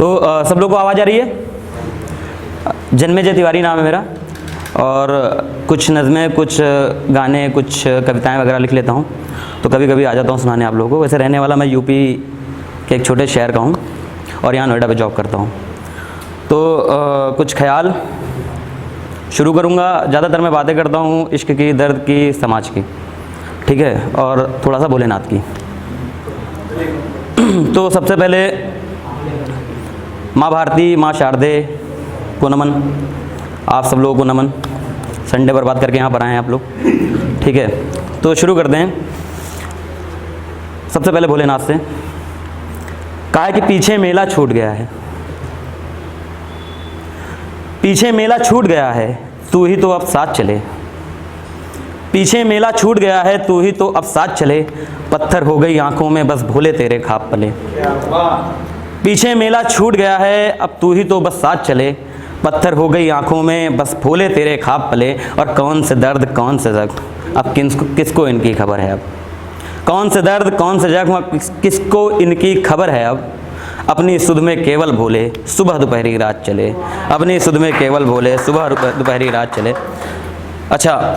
तो सब लोग को आवाज़ आ रही है? जन्मेजय तिवारी नाम है मेरा, और कुछ नज़में, कुछ गाने, कुछ कविताएं वगैरह लिख लेता हूँ, तो कभी कभी आ जाता हूँ सुनाने आप लोगों को। वैसे रहने वाला मैं यूपी के एक छोटे शहर का हूँ और यहाँ नोएडा पे जॉब करता हूँ। तो कुछ ख्याल शुरू करूँगा। ज़्यादातर मैं बातें करता हूँ इश्क की, दर्द की, समाज की, ठीक है, और थोड़ा सा भोलेनाथ की। तो सबसे पहले माँ भारती, माँ शारदे को नमन, आप सब लोगों को नमन। संडे बर्बाद करके यहाँ पर आए हैं आप लोग, ठीक है। तो शुरू करते हैं सबसे पहले भोलेनाथ से। कहा है कि पीछे मेला छूट गया है, पीछे मेला छूट गया है, तू ही तो अब साथ चले। पीछे मेला छूट गया है, तू ही तो अब साथ चले। पत्थर हो गई आंखों में, बस भोले तेरे ख्वाब पले। पीछे मेला छूट गया है, अब तू ही तो बस साथ चले। पत्थर हो गई आंखों में, बस भोले तेरे ख्वाब पले। और कौन से दर्द, कौन से जख्म, अब किसको इनकी खबर है? अब कौन से दर्द, कौन से जख्म, किसको इनकी खबर है? अब अपनी सुध में केवल भोले, सुबह दोपहरी रात चले। अपनी सुध में केवल भोले, सुबह दोपहरी रात चले। अच्छा,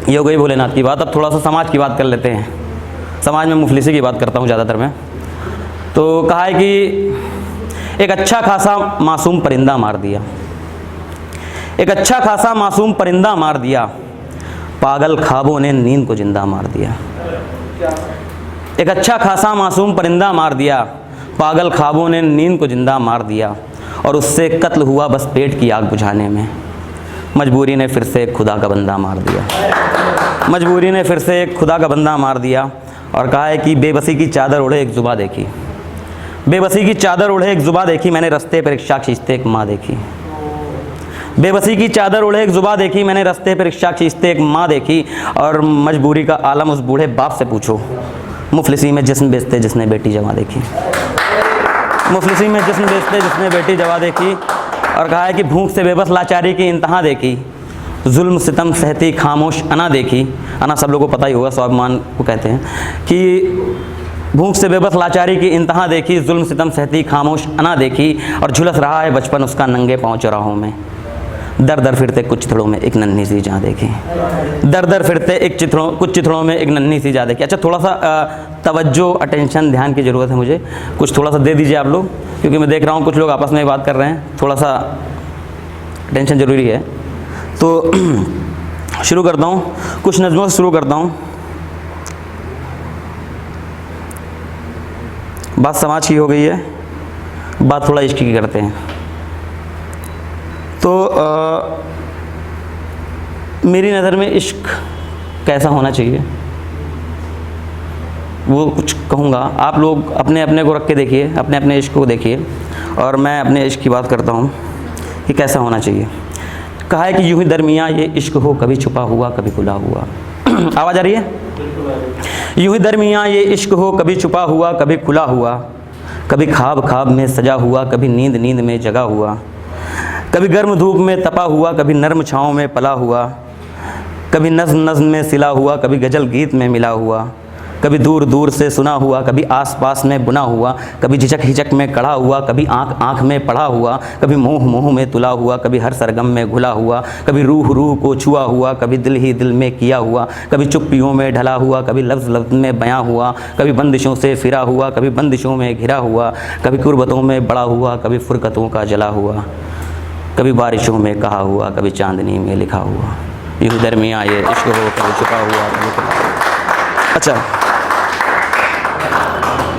ये हो गई भोलेनाथ की बात। अब थोड़ा सा समाज की बात कर लेते हैं। समाज में मुफलिसी की बात करता हूँ ज़्यादातर मैं। तो कहा है कि एक अच्छा खासा मासूम परिंदा मार दिया, एक अच्छा खासा मासूम परिंदा मार दिया। पागल ख्वाबों ने नींद को जिंदा मार दिया। एक अच्छा खासा मासूम परिंदा मार दिया, पागल ख्वाबों ने नींद को जिंदा मार दिया। और उससे कत्ल हुआ बस पेट की आग बुझाने में। मजबूरी ने फिर से खुदा का बंदा मार दिया, मजबूरी ने फिर से खुदा का बंदा मार दिया। और कहा है कि बेबसी की चादर ओढ़े एक जुबा देखी, बेबसी की चादर ओढ़े एक जुबा देखी, मैंने रास्ते पर रिक्शा खींचते एक माँ देखी। बेबसी की चादर ओढ़े एक जुबा देखी, मैंने रास्ते पर रिक्शा खींचते एक माँ देखी। और मजबूरी का आलम उस बूढ़े बाप से पूछो, मुफलिसी में जिस्म बेचते जिसने बेटी जवा देखी। मुफलिसी में जिस्म बेचते जिसने बेटी जवा देखी। और कहा है कि भूख से बेबस लाचारी की इंतहा देखी, जुल्म सितम सहती खामोश अना देखी। अना सब लोगों को पता ही होगा, स्वाभिमान को कहते हैं। कि भूख से बेबस लाचारी की इंतहा देखी, जुल्म सितम सहती खामोश अना देखी। और झुलस रहा है बचपन उसका नंगे पाँव चौराहों में। दर दर फिरते कुछ चिथड़ों में एक नन्ही सी जहाँ देखी, दर दर फिरते कुछ चिथड़ों में एक नन्ही सी जहाँ देखी। अच्छा, थोड़ा सा तवज्जो, अटेंशन, ध्यान की ज़रूरत है मुझे। कुछ थोड़ा सा दे दीजिए आप लोग, क्योंकि मैं देख रहा हूँ कुछ लोग आपस में बात कर रहे हैं। थोड़ा सा अटेंशन ज़रूरी है। तो शुरू करता हूँ, कुछ नज़मों से शुरू करता हूँ। बात समाज की हो गई है, बात थोड़ा इश्क की करते हैं। तो मेरी नज़र में इश्क कैसा होना चाहिए वो कुछ कहूँगा। आप लोग अपने अपने को रख के देखिए, अपने अपने इश्क को देखिए, और मैं अपने इश्क की बात करता हूँ कि कैसा होना चाहिए। कहा है कि यूँ ही दरमियाँ ये इश्क हो, कभी छुपा हुआ कभी खुला हुआ। आवाज़ आ रही है? यूँ ही दरमियाँ ये इश्क हो, कभी छुपा हुआ कभी खुला हुआ। कभी ख्वाब ख्वाब में सजा हुआ, कभी नींद नींद में जगा हुआ। कभी गर्म धूप में तपा हुआ, कभी नर्म छाँव में पला हुआ। कभी नज़्म नज़्म में सिला हुआ, कभी गज़ल गीत में मिला हुआ। कभी दूर दूर से सुना हुआ, कभी आस पास में बुना हुआ। कभी झिझक हिचक में कड़ा हुआ, कभी आँख आँख में पड़ा हुआ। कभी मोह मोह में तुला हुआ, कभी हर सरगम में घुला हुआ। कभी रूह रूह को छुआ हुआ, कभी दिल ही दिल में किया हुआ। कभी चुप्पियों में ढला हुआ, कभी लफ्ज़ लफ्ज़ में बयां हुआ। कभी बंदिशों से फिरा हुआ, कभी बंदिशों में घिरा हुआ। कभी कुर्बतों में बड़ा हुआ, कभी फुरकतों का जला हुआ। कभी बारिशों में कहा हुआ, कभी चांदनी में लिखा हुआ। यूँ दरमियाँ ये इश्क हो, कभी छुपा हुआ कभी खुला हुआ। अच्छा,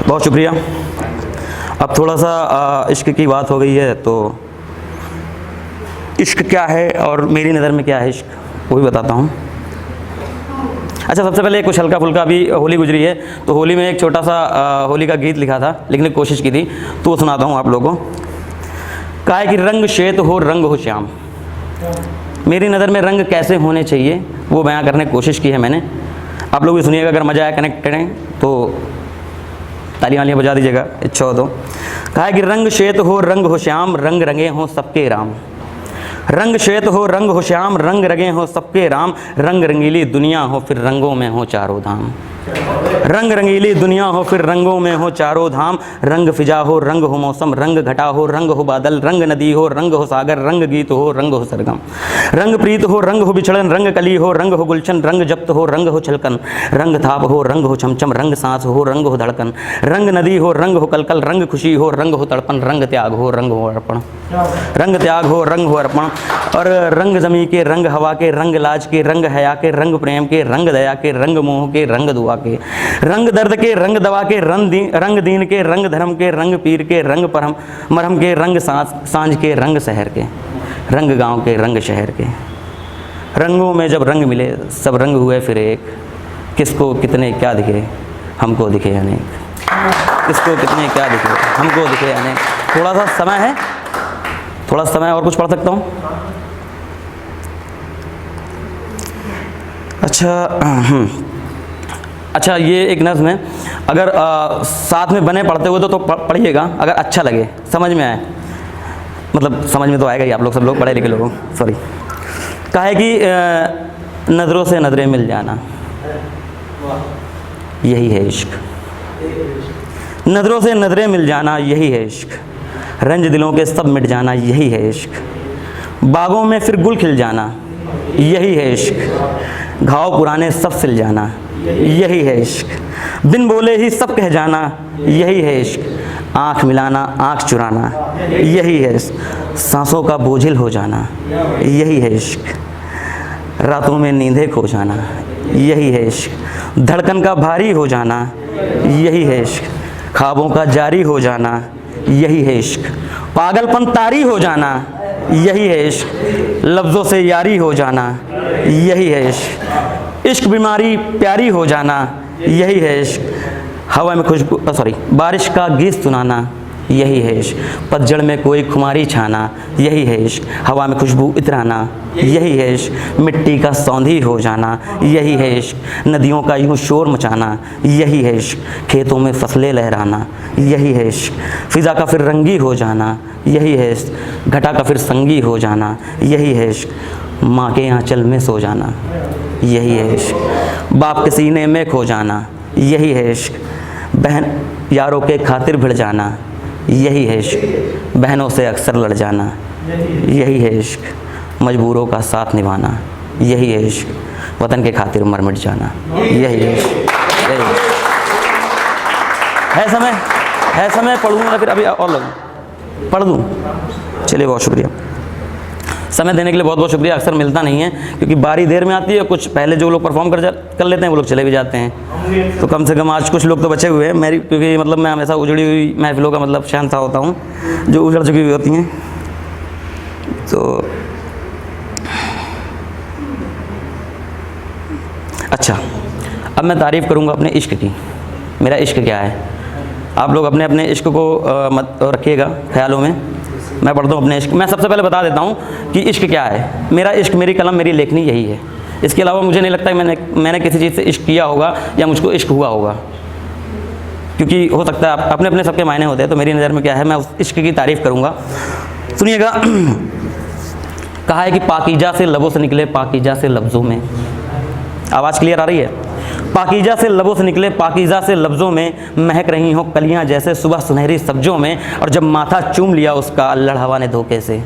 बहुत शुक्रिया। अब थोड़ा सा इश्क की बात हो गई है, तो इश्क क्या है और मेरी नज़र में क्या है इश्क, वो भी बताता हूँ। अच्छा, सबसे पहले कुछ हल्का फुल्का, अभी होली गुजरी है, तो होली में एक छोटा सा होली का गीत लिखा था, लिखने की कोशिश की थी, तो वो सुनाता हूँ आप लोगों को। कहा है कि रंग श्वेत हो, रंग हो श्याम। मेरी नज़र में रंग कैसे होने चाहिए वो बयां करने की कोशिश की है मैंने। आप लोग भी सुनिएगा, अगर मज़ा आया, कनेक्टेड हैं तो तालियां वालियाँ बजा दीजिएगा, इच्छा हो तो। कहा है कि रंग श्वेत हो, रंग हो श्याम, रंग रंगे हों सबके राम। रंग श्वेत हो, रंग हो श्याम, रंग रंगे हों सबके राम। रंग रंगीली दुनिया हो, फिर रंगों में हो चारों धाम। रंग रंगीली दुनिया हो फिर रंगों में हो चारों धाम, रंग फिजा हो रंग हो मौसम, रंग घटा हो रंग हो बादल, रंग नदी हो रंग हो सागर, रंग गीत हो रंग हो सरगम, रंग प्रीत हो रंग हो बिछड़न, रंग कली हो रंग हो गुलशन, रंग जप्त हो रंग हो छलकन, रंग थाप हो रंग हो छमछम, रंग सांस हो रंग हो धड़कन, रंग नदी हो रंग हो कलकल, रंग खुशी हो रंग हो तड़पन, रंग त्याग हो रंग हो अर्पण, रंग त्याग हो रंग हो अर्पण। और रंग जमी के रंग हवा के, रंग लाज के रंग हया के, रंग प्रेम के रंग दया के, रंग मोह के रंग दुआ के, रंग दर्द के रंग दवा के, रंग दीन के रंग धर्म के, रंग पीर के रंग परम मरहम के, रंग सांझ के रंग शहर के, रंग गांव के रंग शहर के। रंगों में जब रंग मिले सब रंग हुए फिर एक, किसको कितने क्या दिखे हमको दिखे अनेक, किसको कितने क्या दिखे हमको दिखे अनेक। थोड़ा सा समय है, थोड़ा समय और कुछ पढ़ सकता हूँ। अच्छा ये एक नज़्म है, अगर साथ में बने पढ़ते हुए तो पढ़िएगा, अगर अच्छा लगे समझ में आए, मतलब समझ में तो आएगा ही, आप लोग सब लोग पढ़े लिखे लोग हो, सॉरी। कहा है कि नज़रों से नज़रें मिल जाना यही है इश्क, नज़रों से नज़रें मिल जाना यही है इश्क, रंज दिलों के सब मिट जाना यही है इश्क, बागों में फिर गुल खिल जाना यही है इश्क, घाव पुराने सब सिल जाना यही है इश्क, बिन बोले ही सब कह जाना यही है इश्क, आँख मिलाना आँख चुराना यही है इश्क, सांसों का बोझिल हो जाना यही है इश्क, रातों में नींदें खो जाना यही है इश्क, धड़कन का भारी हो जाना यही है इश्क, ख्वाबों का जारी हो जाना यही है इश्क, पागलपन तारी हो जाना यही है इश्क, लफ्ज़ों से यारी हो जाना यही है इश्क, इश्क बीमारी प्यारी हो जाना यही है इश्क, हवा में खुशबू बारिश का गीत सुनाना यही है इश्क, पतझड़ में कोई खुमारी छाना यही है इश्क, हवा में खुशबू इतराना यही है इश्क, मिट्टी का सौंधी हो जाना यही है इश्क, नदियों का यूं शोर मचाना यही है इश्क, खेतों में फसलें लहराना यही है इश्क, फ़िज़ा का फिर रंगी हो जाना यही है इश्क, घटा का फिर संगी हो जाना यही है इश्क, माँ के आंचल में सो जाना यही है इश्क, बाप के सीने में खो जाना यही है इश्क, बहन यारों के खातिर भिड़ जाना यही है इश्क, बहनों से अक्सर लड़ जाना यही है इश्क, मजबूरों का साथ निभाना यही है इश्क, वतन के खातिर मर मिट जाना यही है इश्क। है समय पढ़ूँगा फिर अभी और लोग पढ़ दूँ? चलिए बहुत शुक्रिया, समय देने के लिए बहुत बहुत शुक्रिया। अक्सर मिलता नहीं है क्योंकि बारी देर में आती है, कुछ पहले जो लोग परफॉर्म कर लेते हैं वो लोग चले भी जाते हैं, तो कम से कम आज कुछ लोग तो बचे हुए हैं मेरी, क्योंकि मतलब मैं हमेशा उजड़ी हुई महफिलों का मतलब शहंशाह होता हूँ जो उजड़ चुकी हुई होती हैं। तो अच्छा, अब मैं तारीफ़ करूँगा अपने इश्क की। मेरा इश्क क्या है, आप लोग अपने अपने इश्क को मत रखिएगा ख्यालों में। मैं पढ़ता हूँ अपने इश्क। मैं सबसे पहले बता देता हूँ कि इश्क क्या है। मेरा इश्क, मेरी कलम, मेरी लेखनी यही है। इसके अलावा मुझे नहीं लगता कि मैंने किसी चीज़ से इश्क किया होगा या मुझको इश्क हुआ होगा, क्योंकि हो सकता है अपने अपने सबके मायने होते हैं। तो मेरी नज़र में क्या है, मैं उस इश्क की तारीफ़ करूँगा। सुनिएगा, कहा है कि पाकीजा से लबों से निकले पाकीजा से लफ्ज़ों में। आवाज़ क्लियर आ रही है? पाकीजा से लबों से निकले पाकीजा से लफ्ज़ों में, महक रही हो कलियां जैसे सुबह सुनहरी सब्ज़ों में, और जब माथा चूम लिया उसका अल्लड़ हवा ने धोखे से,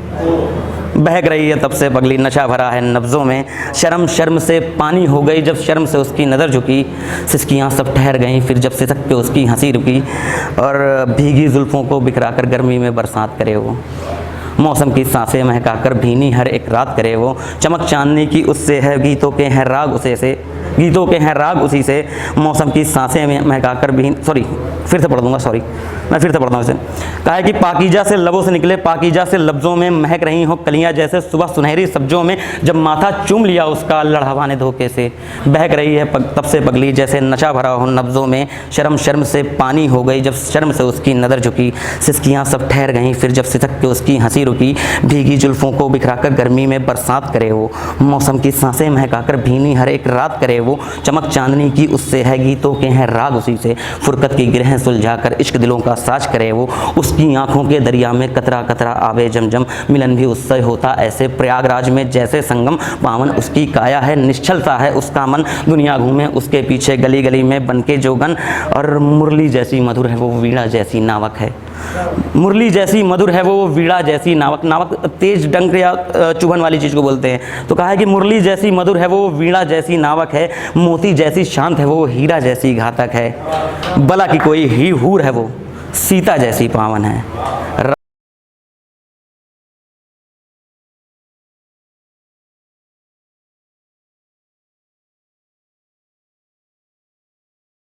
बहक रही है तब से पगली, नशा भरा है नब्ज़ों में, शर्म से पानी हो गई जब शर्म से उसकी नज़र झुकी, सिसकियाँ सब ठहर गईं फिर जब सिसक के उसकी हंसी रुकी, और भीगी जुल्फ़ों को बिखरा कर गर्मी में बरसात करे वो, मौसम की सांसें महकाकर भीनी हर एक रात करे वो, चमक चांदनी की उससे है गीतों के हैं राग उसी से, मौसम की सांसें महकाकर फिर से पढ़ दूंगा, मैं फिर से पढ़ता हूँ इसे। कहा है कि पाकीजा से लबों से निकले पाकीजा से लफ्ज़ों में, महक रही हो कलियां जैसे सुबह सुनहरी सब्ज़ों में, जब माथा चूम लिया उसका अल्लड़ हवा ने धोखे से, बहक रही है तब से पगली जैसे नशा भरा हो नब्ज़ों में, शर्म से पानी हो गई जब शर्म से उसकी नज़र झुकी, सिसकियाँ सब ठहर गईं फिर जब सिसक के उसकी हंसी रुकी, भीगी जुल्फ़ों को बिखराकर गर्मी में बरसात करे वो, मौसम की सांसें महकाकर भीनी हर एक रात करे वो, चमक चांदनी की उससे है, गीतों के हैं राग उसी से, फुरकत की गिरहें सुलझाकर इश्क दिलों का साज करे वो, उसकी आंखों के दरिया में कतरा कतरा आवे जमजम, मिलन भी उससे होता ऐसे प्रयागराज में जैसे संगम, पावन उसकी काया है, निश्चल सा है उसका मन, दुनिया घूमे उसके पीछे गली गली में बनके जोगन, और मुरली जैसी मधुर है वो वीणा जैसी नावक है। मुरली जैसी मधुर है वो वीणा जैसी नावक, नावक तेज डंक या चुभन वाली चीज़ को बोलते हैं। तो कहा है कि मुरली जैसी मधुर है वो वीणा जैसी नावक है, मोती जैसी शांत है वो हीरा जैसी घातक है, बला की कोई ही हूर है वो सीता जैसी पावन है।